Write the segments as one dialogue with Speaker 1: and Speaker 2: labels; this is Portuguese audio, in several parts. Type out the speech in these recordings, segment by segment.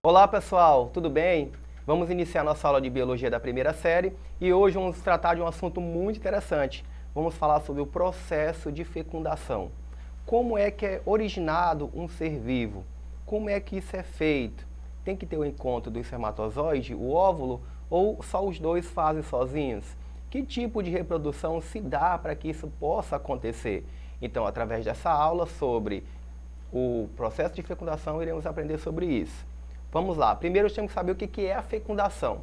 Speaker 1: Olá pessoal, tudo bem? Vamos iniciar nossa aula de Biologia da primeira série e hoje vamos tratar de um assunto muito interessante. Vamos falar sobre o processo de fecundação. Como é que é originado um ser vivo? Como é que isso é feito? Tem que ter o encontro do espermatozoide, o óvulo, ou só os dois fazem sozinhos? Que tipo de reprodução se dá para que isso possa acontecer? Então, através dessa aula sobre o processo de fecundação, iremos aprender sobre isso. Vamos lá, primeiro temos que saber o que é a fecundação.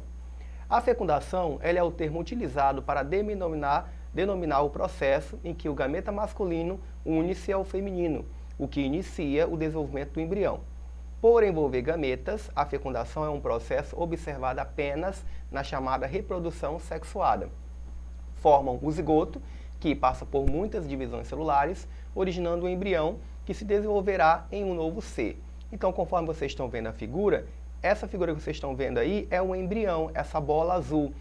Speaker 1: A fecundação ela é o termo utilizado para denominar o processo em que o gameta masculino une-se ao feminino, o que inicia o desenvolvimento do embrião. Por envolver gametas, a fecundação é um processo observado apenas na chamada reprodução sexuada. Formam o zigoto, que passa por muitas divisões celulares, originando um embrião que se desenvolverá em um novo ser. Então, conforme vocês estão vendo a figura, essa figura que vocês estão vendo aí é um embrião, essa bola azul.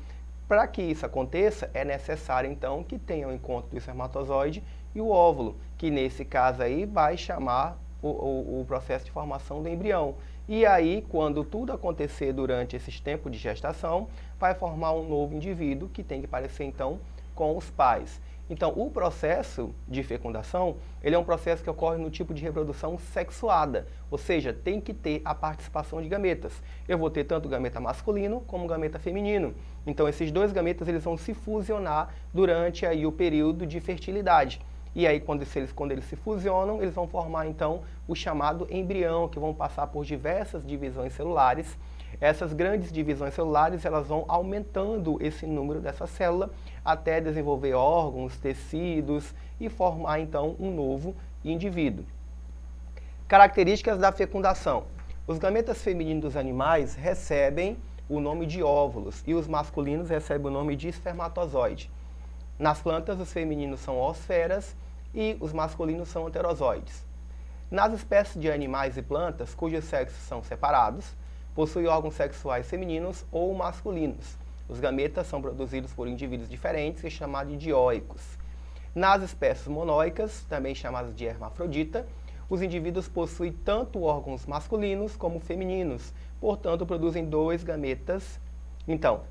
Speaker 1: Para que isso aconteça, é necessário, então, que tenha o encontro do espermatozoide e o óvulo, que nesse caso aí vai chamar o processo de formação do embrião. E aí, quando tudo acontecer durante esses tempos de gestação, vai formar um novo indivíduo que tem que parecer, então, com os pais. Então, o processo de fecundação, ele é um processo que ocorre no tipo de reprodução sexuada, ou seja, tem que ter a participação de gametas. Eu vou ter tanto gameta masculino como gameta feminino. Então, esses dois gametas eles vão se fusionar durante aí o período de fertilidade. E aí, quando eles se fusionam, eles vão formar, então, o chamado embrião, que vão passar por diversas divisões celulares. Essas grandes divisões celulares, elas vão aumentando esse número dessa célula até desenvolver órgãos, tecidos e formar, então, um novo indivíduo. Características da fecundação. Os gametas femininos dos animais recebem o nome de óvulos e os masculinos recebem o nome de espermatozoide. Nas plantas, os femininos são oosferas e os masculinos são heterozoides. Nas espécies de animais e plantas cujos sexos são separados, possuem órgãos sexuais femininos ou masculinos. Os gametas são produzidos por indivíduos diferentes e chamados de dioicos. Nas espécies monóicas, também chamadas de hermafrodita, os indivíduos possuem tanto órgãos masculinos como femininos, portanto produzem dois gametas. Então,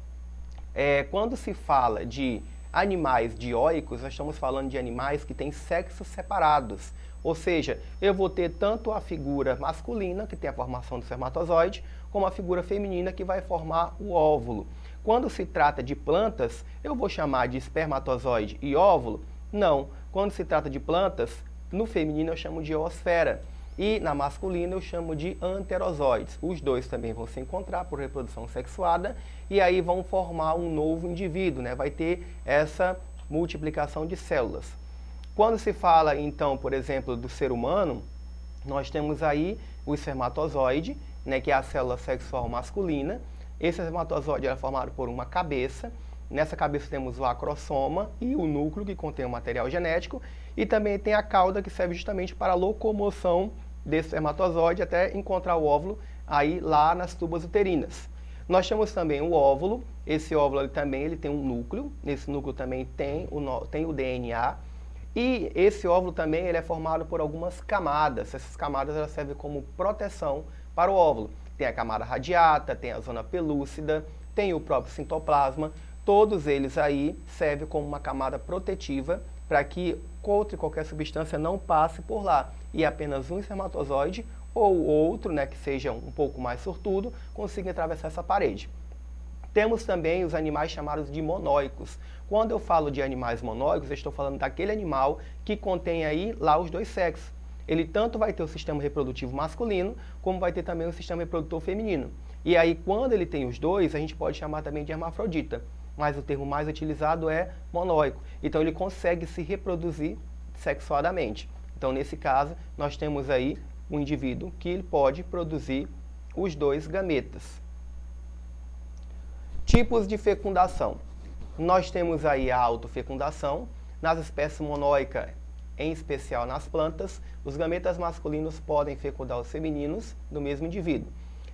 Speaker 1: quando se fala de animais dioicos, nós estamos falando de animais que têm sexos separados. Ou seja, eu vou ter tanto a figura masculina, que tem a formação do espermatozoide, como a figura feminina, que vai formar o óvulo. Quando se trata de plantas, eu vou chamar de espermatozoide e óvulo? Não. Quando se trata de plantas, no feminino eu chamo de oosfera. E na masculina eu chamo de anterozoides. Os dois também vão se encontrar por reprodução sexuada e aí vão formar um novo indivíduo, né? Vai ter essa multiplicação de células. Quando se fala, então, por exemplo, do ser humano, nós temos aí o espermatozoide, né, que é a célula sexual masculina. Esse espermatozoide é formado por uma cabeça. Nessa cabeça temos o acrossoma e o núcleo, que contém o material genético. E também tem a cauda, que serve justamente para a locomoção desse espermatozoide até encontrar o óvulo aí lá nas tubas uterinas. Nós temos também o óvulo. Esse óvulo ele tem um núcleo. Nesse núcleo também tem o DNA. E esse óvulo também ele é formado por algumas camadas. Essas camadas elas servem como proteção para o óvulo. Tem a camada radiata, tem a zona pelúcida, tem o próprio citoplasma. Todos eles aí servem como uma camada protetiva para que outra e qualquer substância não passe por lá. E apenas um espermatozoide ou outro, né, que seja um pouco mais sortudo, consiga atravessar essa parede. Temos também os animais chamados de monóicos. Quando eu falo de animais monóicos, eu estou falando daquele animal que contém aí lá os dois sexos. Ele tanto vai ter o sistema reprodutivo masculino, como vai ter também o sistema reprodutor feminino. E aí, quando ele tem os dois, a gente pode chamar também de hermafrodita. Mas o termo mais utilizado é monóico. Então, ele consegue se reproduzir sexuadamente. Então, nesse caso, nós temos aí um indivíduo que ele pode produzir os dois gametas. Tipos de fecundação. Nós temos aí a autofecundação. Nas espécies monóicas, em especial nas plantas, os gametas masculinos podem fecundar os femininos do mesmo indivíduo.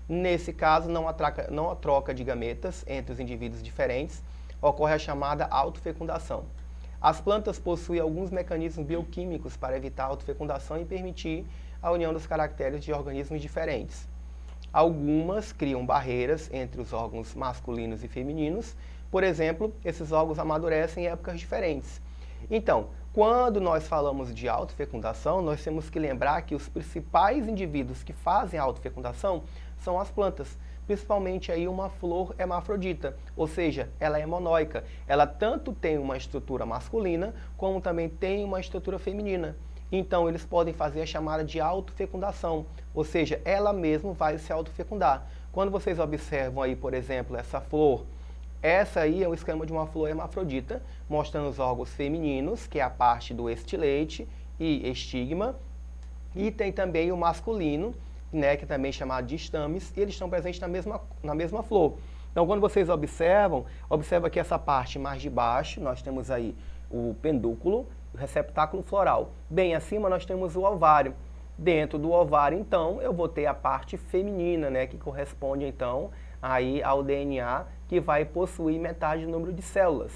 Speaker 1: Nesse caso, não há troca de gametas entre os indivíduos diferentes, ocorre a chamada autofecundação. As plantas possuem alguns mecanismos bioquímicos para evitar a autofecundação e permitir a união dos caracteres de organismos diferentes. Algumas criam barreiras entre os órgãos masculinos e femininos. Por exemplo, esses órgãos amadurecem em épocas diferentes. Então, quando nós falamos de autofecundação, nós temos que lembrar que os principais indivíduos que fazem a autofecundação são as plantas, principalmente aí uma flor hermafrodita, ou seja, ela é monóica. Ela tanto tem uma estrutura masculina, como também tem uma estrutura feminina. Então, eles podem fazer a chamada de autofecundação, ou seja, ela mesma vai se autofecundar. Quando vocês observam aí, por exemplo, essa flor, essa aí é o esquema de uma flor hermafrodita, mostrando os órgãos femininos, que é a parte do estilete e estigma, e tem também o masculino, né, que também é chamado de estames, e eles estão presentes na mesma flor. Então, quando vocês observa que essa parte mais de baixo, nós temos aí o pedúnculo, o receptáculo floral. Bem acima nós temos o ovário. Dentro do ovário, então, eu vou ter a parte feminina, né, que corresponde, então, aí ao DNA, que vai possuir metade do número de células.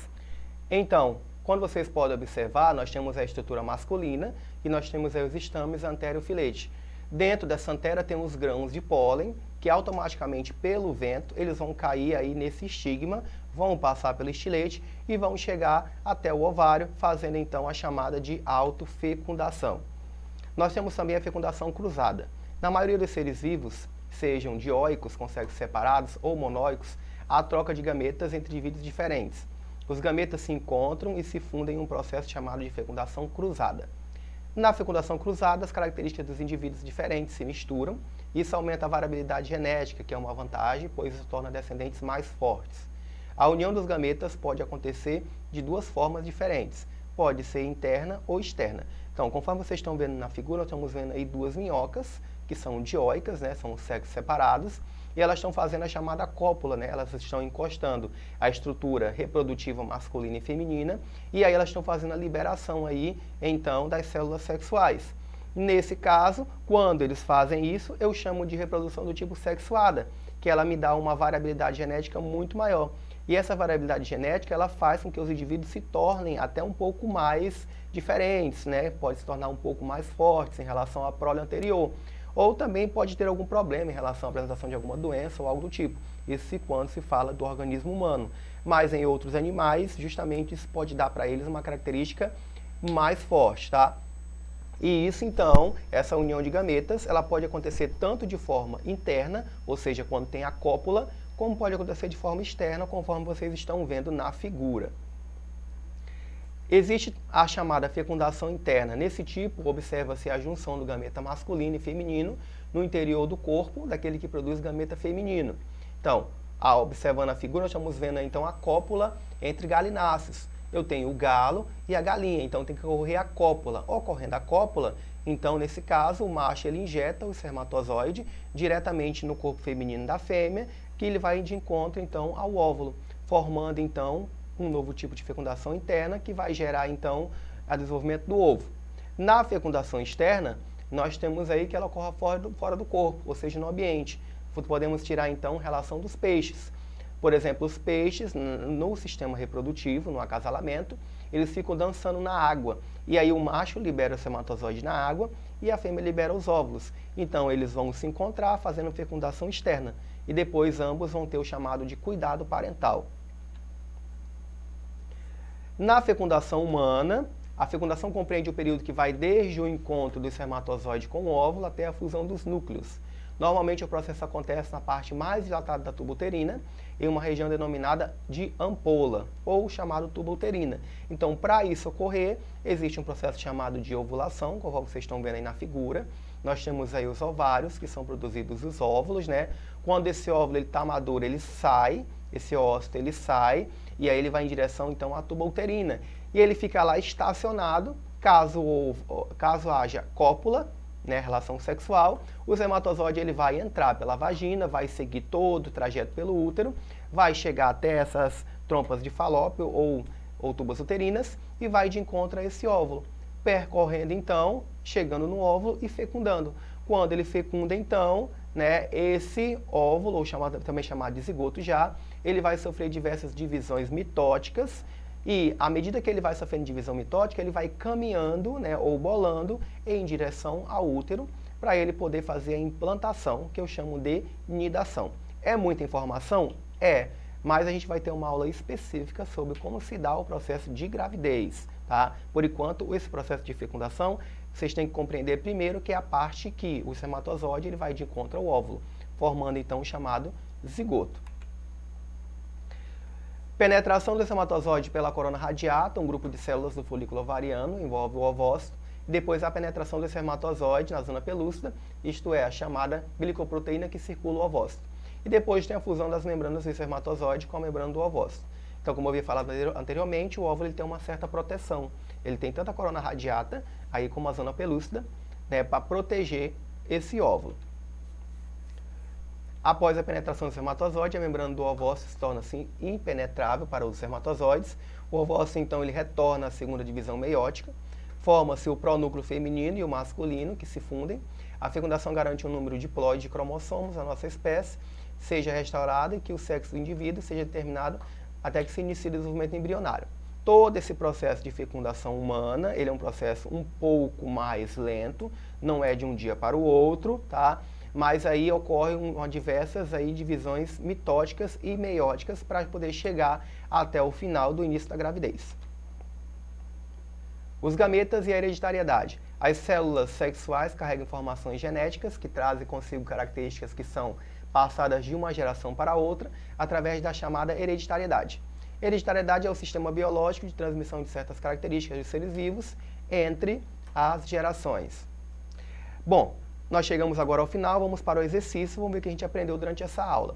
Speaker 1: Então, quando vocês podem observar, nós temos a estrutura masculina e nós temos aí os estames antero-filete. Dentro dessa antera tem os grãos de pólen, que automaticamente pelo vento eles vão cair aí nesse estigma, vão passar pelo estilete e vão chegar até o ovário, fazendo então a chamada de autofecundação. Nós temos também a fecundação cruzada. Na maioria dos seres vivos, sejam dioicos com sexos separados ou monóicos, há troca de gametas entre indivíduos diferentes. Os gametas se encontram e se fundem em um processo chamado de fecundação cruzada. Na fecundação cruzada, as características dos indivíduos diferentes se misturam. Isso aumenta a variabilidade genética, que é uma vantagem, pois isso torna descendentes mais fortes. A união dos gametas pode acontecer de duas formas diferentes. Pode ser interna ou externa. Então, conforme vocês estão vendo na figura, nós estamos vendo aí duas minhocas, que são dioicas, né, são sexos separados, e elas estão fazendo a chamada cópula, né, elas estão encostando a estrutura reprodutiva masculina e feminina, e aí elas estão fazendo a liberação aí, então, das células sexuais. Nesse caso, quando eles fazem isso, eu chamo de reprodução do tipo sexuada, que ela me dá uma variabilidade genética muito maior. E essa variabilidade genética, ela faz com que os indivíduos se tornem até um pouco mais diferentes, né? Pode se tornar um pouco mais fortes em relação à prole anterior. Ou também pode ter algum problema em relação à apresentação de alguma doença ou algo do tipo. Isso quando se fala do organismo humano. Mas em outros animais, justamente isso pode dar para eles uma característica mais forte, tá? E isso então, essa união de gametas, ela pode acontecer tanto de forma interna, ou seja, quando tem a cópula, como pode acontecer de forma externa, conforme vocês estão vendo na figura. Existe a chamada fecundação interna. Nesse tipo, observa-se a junção do gameta masculino e feminino no interior do corpo daquele que produz gameta feminino. Então, observando a figura, nós estamos vendo então a cópula entre galináceos. Eu tenho o galo e a galinha, então tem que ocorrer a cópula. Ocorrendo a cópula, então nesse caso, o macho ele injeta o espermatozoide diretamente no corpo feminino da fêmea, que ele vai de encontro então ao óvulo, formando então um novo tipo de fecundação interna que vai gerar então o desenvolvimento do ovo. Na fecundação externa, nós temos aí que ela ocorre fora do corpo, ou seja, no ambiente. Podemos tirar então relação dos peixes. Por exemplo, os peixes no sistema reprodutivo, no acasalamento, eles ficam dançando na água. E aí o macho libera o espermatozoide na água e a fêmea libera os óvulos. Então eles vão se encontrar fazendo fecundação externa. E depois ambos vão ter o chamado de cuidado parental. Na fecundação humana, a fecundação compreende o período que vai desde o encontro do espermatozoide com o óvulo até a fusão dos núcleos. Normalmente o processo acontece na parte mais dilatada da tuba uterina, em uma região denominada de ampola, ou chamado tuba uterina. Então, para isso ocorrer, existe um processo chamado de ovulação, conforme vocês estão vendo aí na figura. Nós temos aí os ovários, que são produzidos os óvulos, né? Quando esse óvulo está maduro, ele sai, esse ócito ele sai, e aí ele vai em direção então à tuba uterina. E ele fica lá estacionado, caso haja cópula, né, relação sexual, o espermatozoide ele vai entrar pela vagina, vai seguir todo o trajeto pelo útero, vai chegar até essas trompas de falópio ou tubas uterinas e vai de encontro a esse óvulo, percorrendo então, chegando no óvulo e fecundando. Quando ele fecunda então, né, esse óvulo, ou também chamado de zigoto já, ele vai sofrer diversas divisões mitóticas. E à medida que ele vai sofrendo divisão mitótica, ele vai caminhando, né, ou bolando em direção ao útero, para ele poder fazer a implantação, que eu chamo de nidação. É muita informação? É, mas a gente vai ter uma aula específica sobre como se dá o processo de gravidez, tá? Por enquanto, esse processo de fecundação, vocês têm que compreender primeiro que é a parte que o espermatozoide ele vai de encontro ao óvulo, formando então o chamado zigoto. Penetração do espermatozoide pela corona radiata, um grupo de células do folículo ovariano, envolve o ovócito, e depois a penetração do espermatozoide na zona pelúcida, isto é, a chamada glicoproteína que circula o ovócito. E depois tem a fusão das membranas do espermatozoide com a membrana do ovócito. Então, como eu havia falado anteriormente, o óvulo ele tem uma certa proteção. Ele tem tanto a corona radiata, aí como a zona pelúcida, né, para proteger esse óvulo. Após a penetração do espermatozoide, a membrana do ovócito se torna assim impenetrável para os espermatozoides. O ovócito, então, ele retorna à segunda divisão meiótica. Forma-se o pronúcleo feminino e o masculino, que se fundem. A fecundação garante um número diploide de cromossomos na nossa espécie, seja restaurado e que o sexo do indivíduo seja determinado até que se inicie o desenvolvimento embrionário. Todo esse processo de fecundação humana, ele é um processo um pouco mais lento, não é de um dia para o outro, tá? Mas aí ocorrem diversas aí divisões mitóticas e meióticas para poder chegar até o final do início da gravidez. Os gametas e a hereditariedade. As células sexuais carregam informações genéticas que trazem consigo características que são passadas de uma geração para outra através da chamada hereditariedade. Hereditariedade é o sistema biológico de transmissão de certas características de seres vivos entre as gerações. Bom, nós chegamos agora ao final, vamos para o exercício, vamos ver o que a gente aprendeu durante essa aula.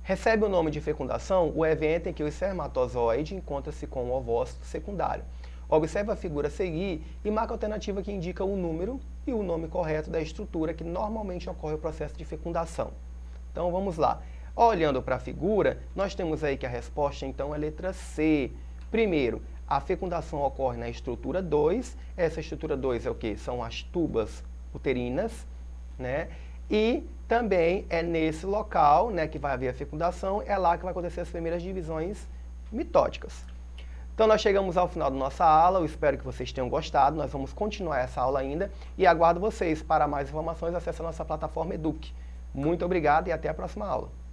Speaker 1: Recebe o nome de fecundação o evento em que o espermatozoide encontra-se com o ovócito secundário. Observe a figura a seguir e marca a alternativa que indica o número e o nome correto da estrutura que normalmente ocorre o processo de fecundação. Então vamos lá. Olhando para a figura, nós temos aí que a resposta então é a letra C. Primeiro, a fecundação ocorre na estrutura 2. Essa estrutura 2 é o que? São as tubas uterinas, né? E também é nesse local, né, que vai haver a fecundação, é lá que vai acontecer as primeiras divisões mitóticas. Então nós chegamos ao final da nossa aula, eu espero que vocês tenham gostado, nós vamos continuar essa aula ainda e aguardo vocês. Para mais informações, acesse a nossa plataforma Eduque. Muito obrigado e até a próxima aula.